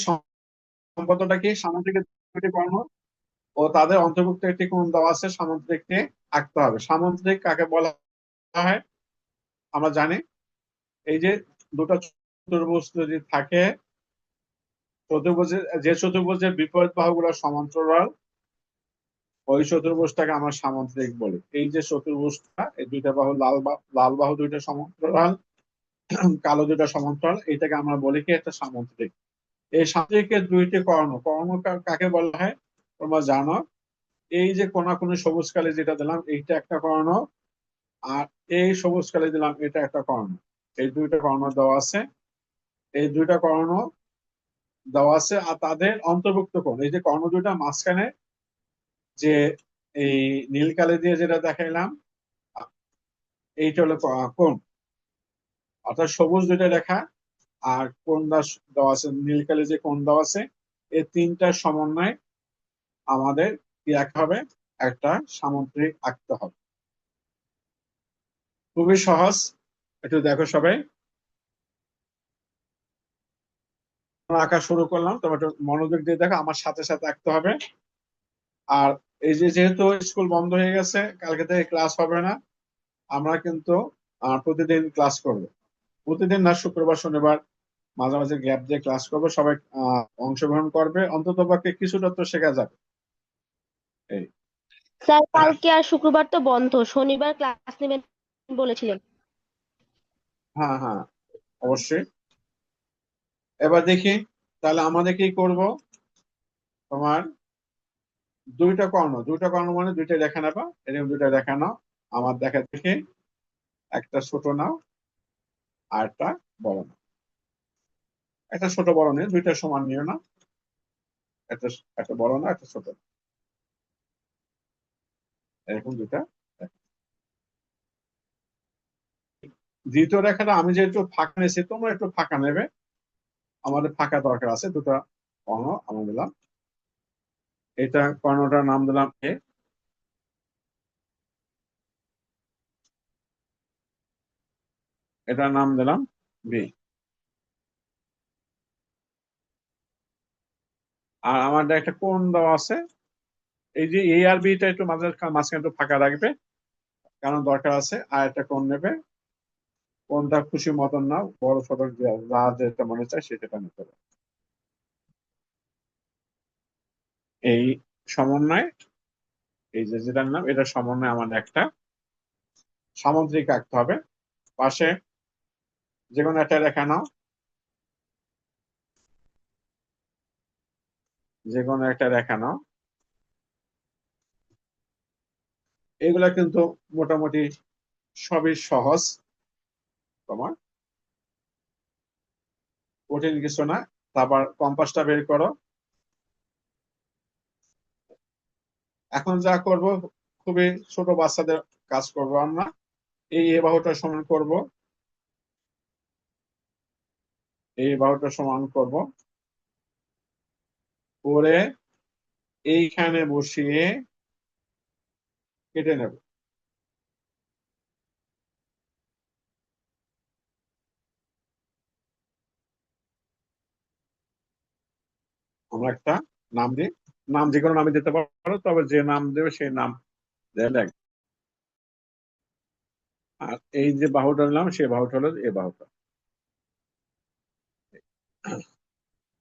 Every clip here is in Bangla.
সম্পদটা কি? সামুদ্রিকের দুটি কর্ণ ও তাদের অন্তর্ভুক্ত একটি কোণ দেওয়া আছে, সামুদ্রিককে আঁকতে হবে। সামুদ্রিক কাকে বলা হয় আমরা জানি, এই যে দুটো চতুর্ভুজ যদি থাকে, চতুর্ভুজের যে চতুর্ভুজের বিপরীত বাহুগুলো সমান্তরাল, ওই চতুর্ভুজটাকে আমরা সামুদ্রিক বলি। এই যে চতুর্ভুজটা, এই দুইটা বাহু লাল বাহু দুইটা সমান্তরাল, কালো দুইটা সমান্তরাল, এটাকে আমরা বলি কি একটা সামুদ্রিক। এই সামুদ্রিকের দুইটি কর্ণ, কর্ণ কাকে বলা হয় তোমরা জানো। এই যে কোনাকুনি সবুজ কালি যেটা দিলাম, এইটা একটা কর্ণ, আর এই সবুজ কালি দিলাম, এটা একটা কর্ণ। এই দুইটা কর্ণ দেওয়া আছে, এই দুইটা কর্ণ দেওয়া আছে, আর তাদের অন্তর্ভুক্ত কোণ, এই যে কর্ণ দুইটা মাঝখানে যে এই নীল কালি দিয়ে যেটা দেখাইলাম, এইটা হলো কোণ, অর্থাৎ সবুজ দুইটা রেখা আর কোণ দেওয়া আছে, নীল কালি যে কোণ দেওয়া আছে, এই তিনটার সমন্বয়ে আমাদের কি আঁকতে হবে? একটা সামুদ্রিক আঁকতে হবে। খুবই সহজ, একটু দেখো সবাই। আঁকা শুরু করলাম, তোমরা একটু মনোযোগ দিয়ে দেখো, আমার সাথে সাথে আঁকতে হবে। আর এই যে যেহেতু স্কুল বন্ধ হয়ে গেছে, কালকে থেকে ক্লাস হবে না, আমরা কিন্তু প্রতিদিন ক্লাস করব। প্রতিদিন না, শুক্রবার শনিবার মাঝে মাঝে গ্যাপ দিয়ে ক্লাস করবো। সবাই অংশগ্রহণ করবে, অন্তত পক্ষে কিছুটা তো শেখা যাবে। এই স্যার কালকে আর শুক্রবার তো বন্ধ, শনিবার ক্লাস নেবেন বলেছিলেন। হ্যাঁ হ্যাঁ, অবশ্যই। এবার দেখি, তাহলে আমাদের কি করব, তোমার দুইটা কর্ণ মানে দুইটা রেখা নেবা, এরকম দুইটা রেখা নাও। আমার দেখা দেখি, একটা ছোট নাও আর একটা বড় নাও। একটা ছোট বড় নিয়ে দুইটা সমান নিও না, একটা একটা বড় না একটা ছোট, এরকম দুইটা রেখা। দ্বিতীয় রেখাটা আমি যেহেতু ফাঁকা নিয়েছি, তোমরা একটু ফাঁকা নেবে, আমাদের ফাঁকা দরকার আছে। দুটো কর্ণ আমি দিলাম, এটা কর্ণটার নাম দিলাম এ, এটার নাম দিলাম বি। আর আমাদের একটা কোণ দেওয়া আছে, এই যে এ আর বিটা একটু মাঝখানে একটু ফাঁকা রাখবে, কারণ দরকার আছে। আর একটা কোণ নেবে, কোনটা খুশি মতন নাও, বড় ছোট যা যেটা মনে চায় সেটা নিতে হবে। এই সমন্বয়, এই যে যেটার নাম, এটা সমন্বয় আমাদের একটা সামুদ্রিক আঁকতে হবে। পাশে যে কোনো একটা রেখা নাও, যে কোনো একটা রেখা নাও। এগুলা কিন্তু মোটামুটি সবই সহজ, তোমার কঠিন কিছু না। তারপর কম্পাসটা বের করো। এখন যা করব, খুবই ছোট বাচ্চাদের কাজ করব আমরা। এই এ বাহুটা সমান করব, এই বাহুটা সমান করব করে এইখানে বসিয়ে কেটে নেব। আমরা একটা নাম দিই, নাম যে কোনো নামে দিতে পারো, তবে যে নাম দেবে সেই নাম দিয়ে লেখ। আর এই যে বাহুটা নিলাম, সেই বাহুটা হলো এই বাহুটা,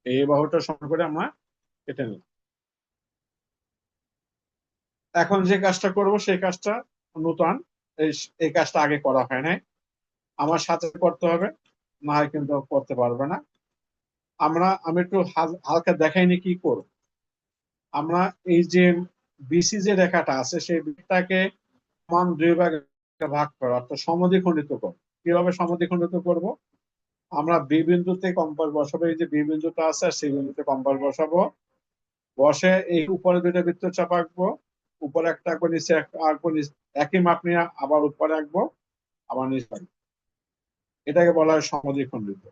এই বাহুটা সমান করে আমরা কেটে নিলাম। এখন যে কাজটা করব সেই কাজটা নতুন, এই এই কাজটা আগে করা হয় নাই, আমার সাথে করতে হবে, না হয় কিন্তু করতে পারবে না। আমি একটু হালকা দেখাইনি কি করব। আমরা এই যে বিসি যে রেখাটা আছে, সেই রেখাটাকে সমান দুই ভাগে ভাগ করা, অর্থাৎ সমদ্বিখণ্ডিত করো। কিভাবে সমদ্বিখণ্ডিত করব? আমরা বি বিন্দুতে কম্পাস বসাবো, এই যে বি বিন্দুটা আছে আর সেই বিন্দুতে কম্পাস বসাবো, বসে এই উপরে দুইটা বৃত্তচাপ আঁকবো, উপরে একটা আঁকবো, নিচে একটা আঁকবো, একই মাপ নিয়ে আবার উপরে আঁকবো, আবার নিচে আঁকবো। এটাকে বলা হয় সমদ্বিখণ্ডিত।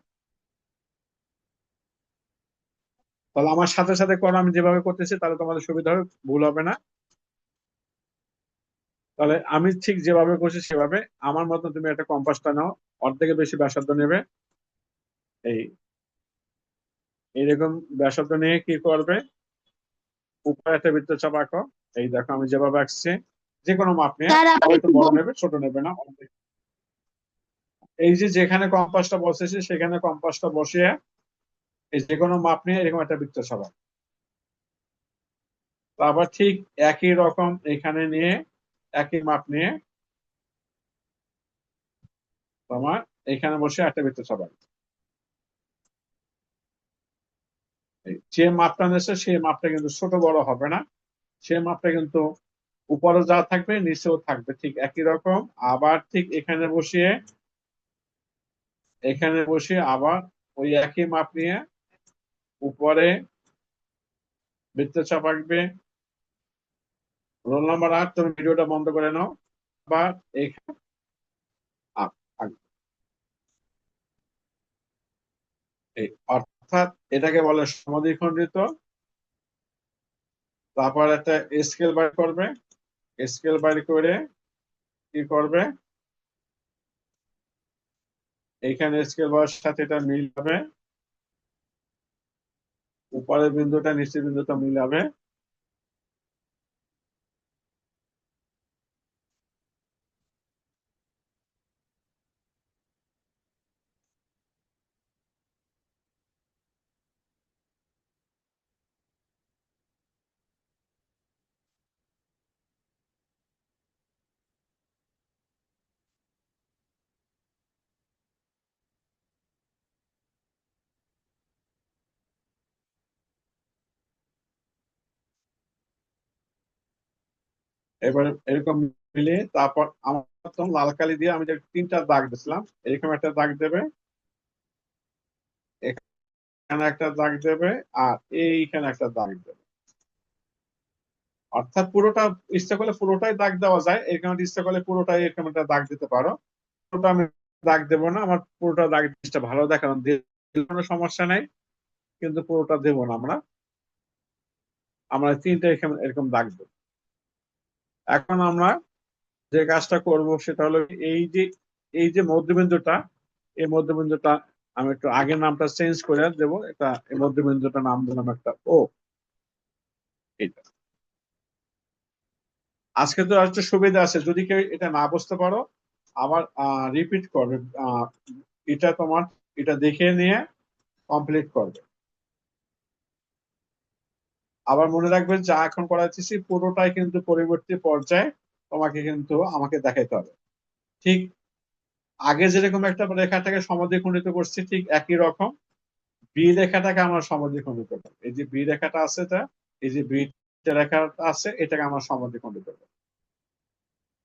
তাহলে আমার সাথে সাথে করো, আমি যেভাবে করতেছি, তাহলে তোমাদের সুবিধা হবে, ভুল হবে না। তাহলে আমি ঠিক যেভাবে করছি সেভাবে আমার মতো তুমি একটা কম্পাসটা নাও, অর্ধেকের বেশি ব্যাসার্ধ নেবে, এই এইরকম ব্যাসার্ধ নিয়ে কি করবে, উপরে একটা বৃত্তচাপ আঁকো। এই দেখো আমি যেভাবে আঁকছি, যে কোনো মাপ নিয়ে, স্যার আমি হয়তো একটু বড় নেবে ছোট নেবে না। এই যে যেখানে কম্পাসটা বসেছে সেখানে কম্পাসটা বসিয়ে এই যে কোনো মাপ নিয়ে এরকম একটা বৃত্তচাপ আঁকো। তারপর ঠিক একই রকম এখানে নিয়ে একই মাপ নিয়ে তোমার এখানে বসে একটা বৃত্তচাপ আঁকো। যে মাপটা নিয়েছে সেই মাপটা কিন্তু ছোট বড় হবে না, সেই মাপটা কিন্তু উপরে যা থাকবে নিচেও থাকবে ঠিক একই রকম। আবার ঠিক এখানে বসিয়ে আবার ওই একই মাপ নিয়ে উপরে বৃত্তচাপ আঁকবে। রোল নাম্বার 8, তুমি ভিডিওটা বন্ধ করে নাও। আবার এখানে আঁকবে। অর্থাৎ এটাকে বলে সমদ্বিখণ্ডিত। তারপর একটা স্কেল বাইর করবে, স্কেল বাইর করে কি করবে, এইখানে স্কেল বাইরের সাথে এটা মিলাবে, উপরের বিন্দুটা নিচের বিন্দুটা মিলাবে। এবার এরকম মিলিয়ে তারপর আমার প্রথম লাল কালি দিয়ে আমি যে 3টা দাগ দিছিলাম, এরকম একটা দাগ দেবে, এখানে একটা দাগ দেবে, আর এইখানে একটা দাগ দেবে। অর্থাৎ পুরোটা ইচ্ছা করলে পুরোটাই দাগ দেওয়া যায়, এরকম ইচ্ছা করলে পুরোটাই এরকম একটা দাগ দিতে পারো। পুরোটা আমি দাগ দেবো না, আমার পুরোটা দাগ জিনিসটা ভালো দেখানো, কোনো সমস্যা নেই, কিন্তু পুরোটা দেবো না আমরা। আমরা 3টা এরকম এরকম দাগ দেবো। এখন আমরা যে কাজটা করব সেটা হলো এই যে মধ্যবিন্দুটা, এই মধ্যবিন্দুটা আমি একটু আগের নামটা চেঞ্জ করে দেবো। এটা এই মধ্যবিন্দুটা নাম দিলাম একটা ও। এটা আজকে তো একটা সুবিধা আছে, যদি কেউ এটা না বুঝতে পারো আবার রিপিট করবে। এটা তোমার এটা দেখে নিয়ে কমপ্লিট করবে। আবার মনে রাখবে যা এখন করাচ্ছি পুরোটাই কিন্তু পরবর্তী পর্যায়ে তোমাকে কিন্তু আমাকে দেখাইতে হবে। ঠিক আগে যেরকম একটা রেখাটাকে সমদ্বিখণ্ডিত করছি ঠিক একই রকম বি রেখাটাকে আমরা সমদ্বিখণ্ডিত করবো। এই যে বি রেখাটা আছে, এটা এই যে বি রেখাটা আছে, এটাকে আমরা সমদ্বিখণ্ডিত করবো।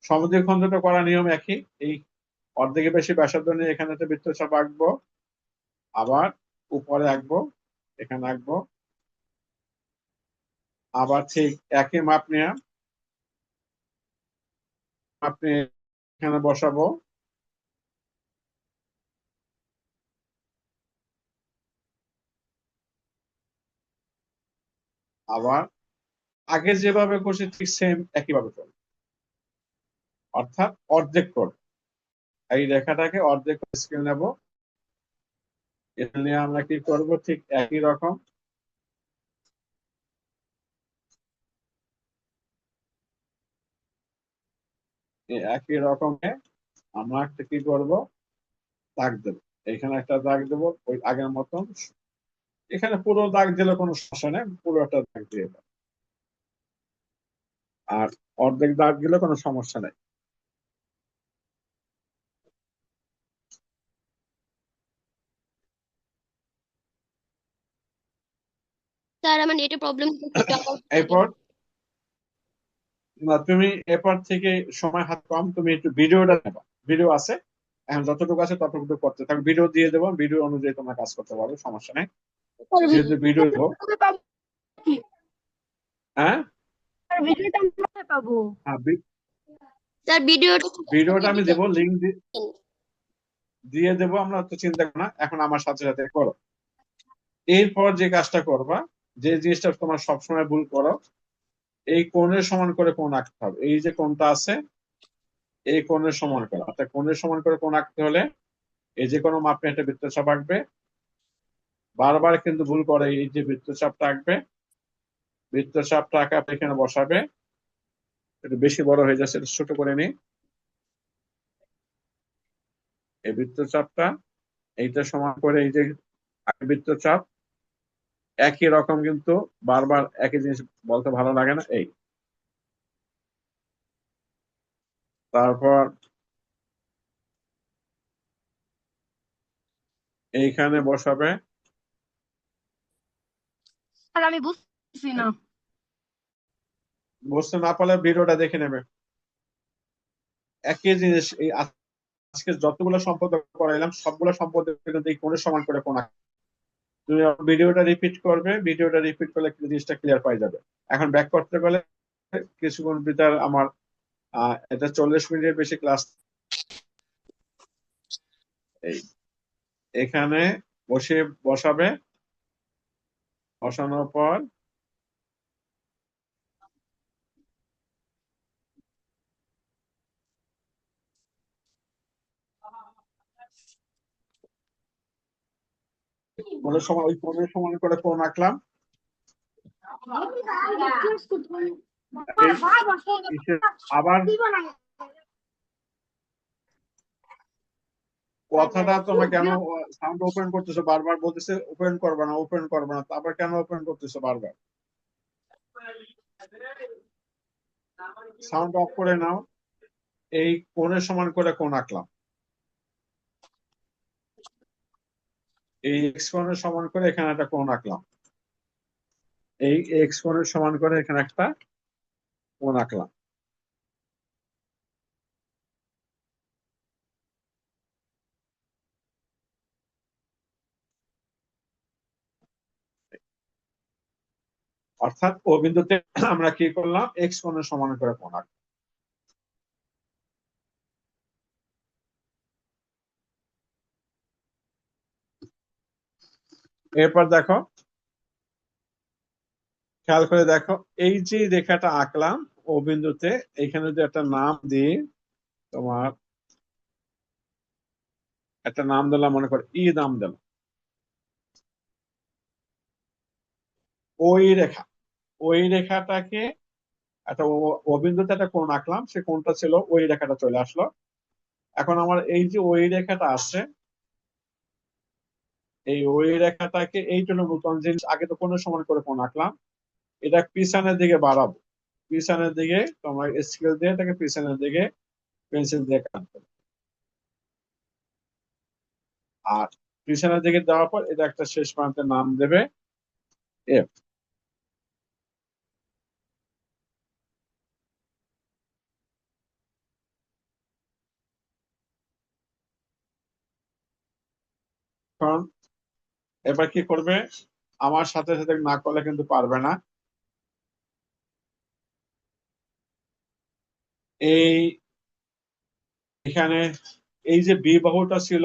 সমদ্বিখণ্ডিত করার নিয়ম একই। এই অর্ধেকের বেশি ব্যাসার্ধ নিয়ে এখানে একটা বৃত্তচাপ আঁকবো, আবার উপরে আঁকবো, এখানে আঁকবো, আবার ঠিক একই মাপ নিয়ে আপনি এখানে বসাবো, আবার আগে যেভাবে করছি ঠিক সেম একইভাবে করবো, অর্থাৎ অর্ধেক করবো। এই রেখাটাকে অর্ধেক স্কেল নেব, এটা নিয়ে আমরা কি করব, ঠিক একই রকম একই রকমে আমরা একটা কি করব, দাগ দেবো। এখানে একটা দাগ দেবো ওই আগের মতন। এখানে পুরো দাগ দিলে কোনো সমস্যা নেই, পুরো একটা দাগ দিয়ে দেবো। আর অর্ধেক দাগ দিলে কোনো সমস্যা নেই। স্যার আমার নেটে প্রবলেম এরপর না, তুমি এরপর থেকে সময় হাত কম, তুমি একটু ভিডিওটা নেবা, ভিডিও আছে, এখন যতটুকু আছে ততটুকু করতে থাকো। ভিডিও দিয়ে দেবো, ভিডিও অনুযায়ী তোমরা কাজ করতে পারো, সমস্যা নেই। যেহেতু ভিডিও দেবো। হ্যাঁ, ভিডিওটা আমরা কোথায় পাবো? হ্যাঁ, স্যার ভিডিওটা ভিডিওটা আমি দেবো, লিঙ্ক দিয়ে দেবো, আমরা তো চিন্তা করো না, এখন আমার সাথে সাথে করো। এরপর যে কাজটা করবা, যে জিনিসটা তোমার সবসময় ভুল করো, এই কোণের সমান করে কোণ আঁকতে হবে। এই যে কোণটা আছে, এই কোণের সমান করে, অর্থাৎ কোণের সমান করে কোণ আঁকতে হলে এই যে কোনো মাপে একটা বৃত্তচাপ আঁকবে, বারবার কিন্তু ভুল করে। এই যে বৃত্তচাপটা আঁকবে, বৃত্তচাপটা আঁকা এখানে বসাবে, একটু বেশি বড় হয়ে যাচ্ছে, একটু ছোট করে নি। এই বৃত্তচাপটা এইটা সমান করে, এই যে বৃত্তচাপ একই রকম, কিন্তু বারবার একই জিনিস বলতে ভালো লাগে না। এই তারপর এইখানে বসাবে। আর আমি বুঝছি না। বুঝতে না পারলে ভিডিওটা দেখে নেবে। একই জিনিস, এই আজকে যতগুলো সম্পদ করাইলাম সবগুলো সম্পদ কিন্তু এই কোণের সমান করে কোণ আঁকবে। তুমি ভিডিওটা রিপিট করবে, ভিডিওটা রিপিট করলে জিনিসটা ক্লিয়ার পাই যাবে। এখন ব্যাক করতে গেলে কিছুক্ষণ ভিতর আমার এটা 40 মিনিটের বেশি ক্লাস। এই এখানে বসাবে, বসানোর পর কোণের সমান, ওই কোণের সমান করে কোণ আঁকলাম। আবার কথাটা তোমরা কেন সাউন্ড ওপেন করতেছো? বারবার বলতেছে ওপেন করবে না, ওপেন করবে না, তারপর কেন ওপেন করতেছো বারবার? সাউন্ড অফ করে নাও। এই কোণের সমান করে কোণ আঁকলাম, এই এক্স কোণের সমান করে এখানে একটা কোণ আঁকলাম, এই এক্স কোণের সমান করে এখানে একটা কোণ আঁকলাম। অর্থাৎ ও বিন্দুতে আমরা কি করলাম, এক্স কোণের সমান করে কোণ আঁকলাম। এরপর দেখো, খেয়াল করে দেখো, এই যে রেখাটা আঁকলাম ও বিন্দুতে, এখানে যদি একটা নাম দিই, তোমার একটা নাম দিলাম, মনে করো ই নাম দিলাম। ওই রেখা, ওই রেখাটাকে একটা ও বিন্দুতে একটা কোণ আঁকলাম, সে কোণটা ছিল ওই রেখাটা চলে আসলো। এখন আমার এই যে ওই রেখাটা আছে, এই ওই রেখাটাকে এই জন্য নতুন জিনিস, আগে তো কোণের সমান করে কোণ আঁকলাম, এটা পিছনের দিকে বাড়াবো। পিছনের দিকে তোমার স্কেল দিয়ে এটাকে পিছনের দিকে পেন্সিল দিয়ে কাটবে। আর পিছনের দিকে দেওয়ার পর এটা একটা শেষ প্রান্তের নাম দেবে এফ। কারণ এবার কি করবে, আমার সাথে সাথে না করলে কিন্তু পারবে না। এই এখানে এই যে বি বাহুটা ছিল,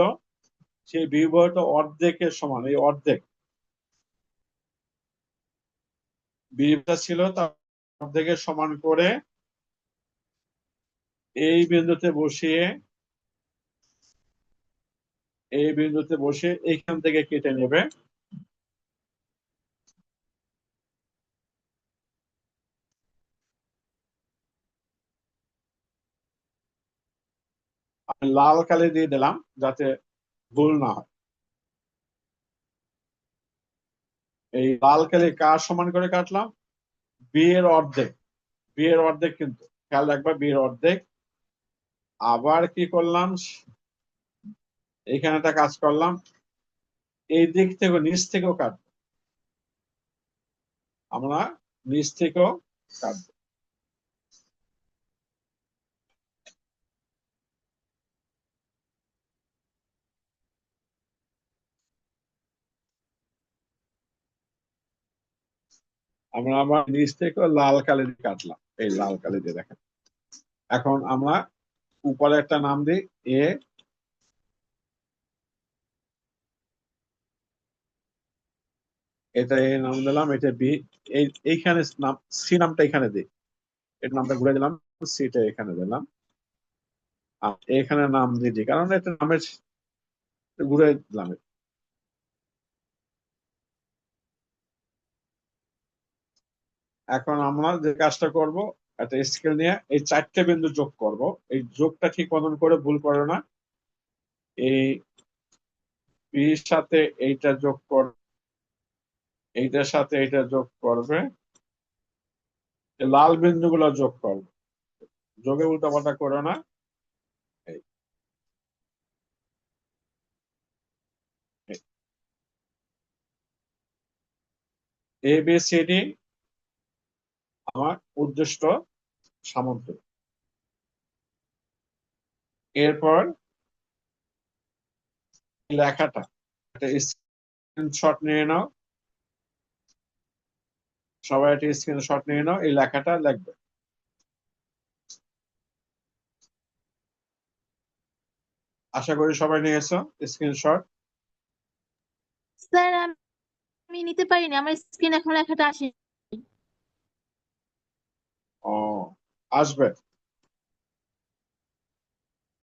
সেই বি বাহুটা অর্ধেকের সমান, এই অর্ধেক বিটা ছিল তার অর্ধেকের সমান করে এই বিন্দুতে বসিয়ে, এই বিন্দুতে বসে এইখান থেকে কেটে নেবে। আমি লাল কালি দিয়ে দিলাম যাতে ভুল না হয়। এই লাল কালি কার সমান করে কাটলাম, বি এর অর্ধেক, বি এর অর্ধেক, কিন্তু খেয়াল রাখবা বি এর অর্ধেক। আবার কি করলাম, এখানে একটা কাজ করলাম, এই দিক থেকে নিচ থেকেও কাটবো, আমরা নিচ থেকেও কাটবো। আমরা আবার নিচ থেকেও লাল কালি দিয়ে কাটলাম, এই লাল কালি দিয়ে দেখেন। এখন আমরা উপরে একটা নাম দিই এ, এটা এ নাম দিলাম, এটা বি, এইখানে নাম সি নামটা এখানে দিই, এর নামটা ঘুরে দিলাম, সিটা এখানে দিলাম। আর এখানে নাম দিই কারণ এটা নামের ঘুরে দিলাম। এখন আমরা যে কাজটা করব, একটা স্কেল নিয়ে এই 4টে বিন্দু যোগ করব। এই যোগটা ঠিক মতন করে ভুল করো না। এই বির সাথে এইটা যোগ কর, এইটার সাথে এইটা যোগ করবে, এই লাল বিন্দুগুলো যোগ করবে। যোগে উল্টাপাল্টা করো না। এ বি সি ডি আমার উদ্দিষ্ট সামগ্রী। এরপর লেখাটা একটা স্ক্রিনশট নিয়ে নাও, সবাই একটা স্ক্রিনশট নিয়ে নাও, এই লেখাটা লিখবে। আশা করি সবাই নিয়েছো স্ক্রিনশট। স্যার আমি নিতে পারিনি, আমার স্ক্রিন এখন লেখাটা আসে। ও, আসবে।